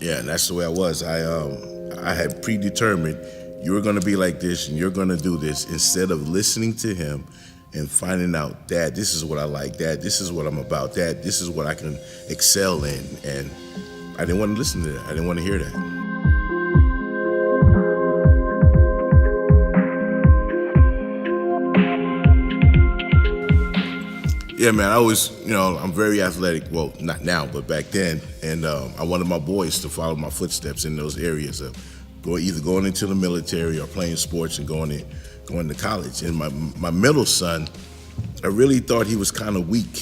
Yeah, and that's the way I was. I had predetermined you were going to be like this and you're going to do this, instead of listening to him and finding out, Dad, this is what I like. Dad, this is what I'm about. Dad, this is what I can excel in. And I didn't want to listen to that. I didn't want to hear that. Yeah, man, I always, I'm very athletic. Well, not now, but back then. And I wanted my boys to follow my footsteps in those areas of either going into the military or playing sports and going to college. And my middle son, I really thought he was kind of weak,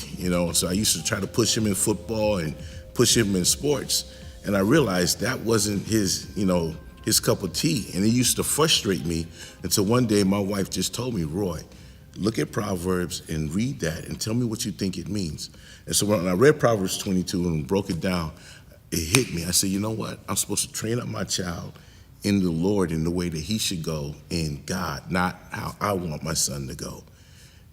so I used to try to push him in football and push him in sports. And I realized that wasn't his cup of tea. And it used to frustrate me until one day my wife just told me, Roy, look at Proverbs and read that and tell me what you think it means. And so when I read Proverbs 22 and broke it down, it hit me. I said, you know what? I'm supposed to train up my child in the Lord in the way that he should go in God, not how I want my son to go.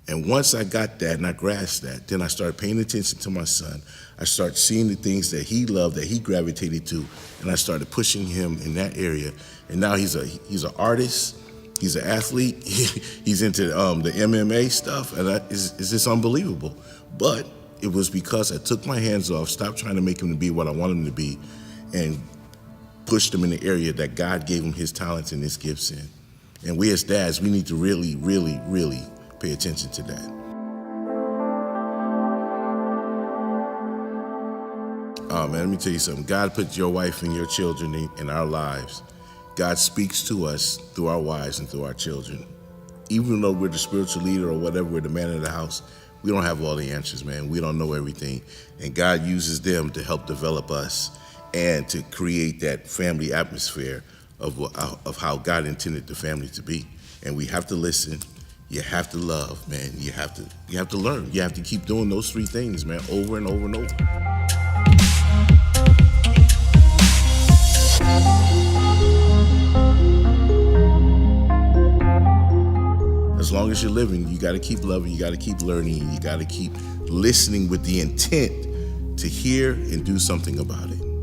And once I got that and I grasped that, then I started paying attention to my son. I started seeing the things that he loved, that he gravitated to, and I started pushing him in that area. And now he's an artist. He's an athlete. He's into the MMA stuff, and it's just unbelievable. But it was because I took my hands off, stopped trying to make him to be what I want him to be, and pushed him in the area that God gave him his talents and his gifts in. And we as dads, we need to really, really, really pay attention to that. Oh man, let me tell you something. God put your wife and your children in our lives. God speaks to us through our wives and through our children. Even though we're the spiritual leader or whatever, we're the man of the house, we don't have all the answers, man. We don't know everything. And God uses them to help develop us and to create that family atmosphere of how God intended the family to be. And we have to listen. You have to love, man. You have to learn. You have to keep doing those three things, man, over and over and over. As long as you're living, you got to keep loving, you got to keep learning, you got to keep listening with the intent to hear and do something about it.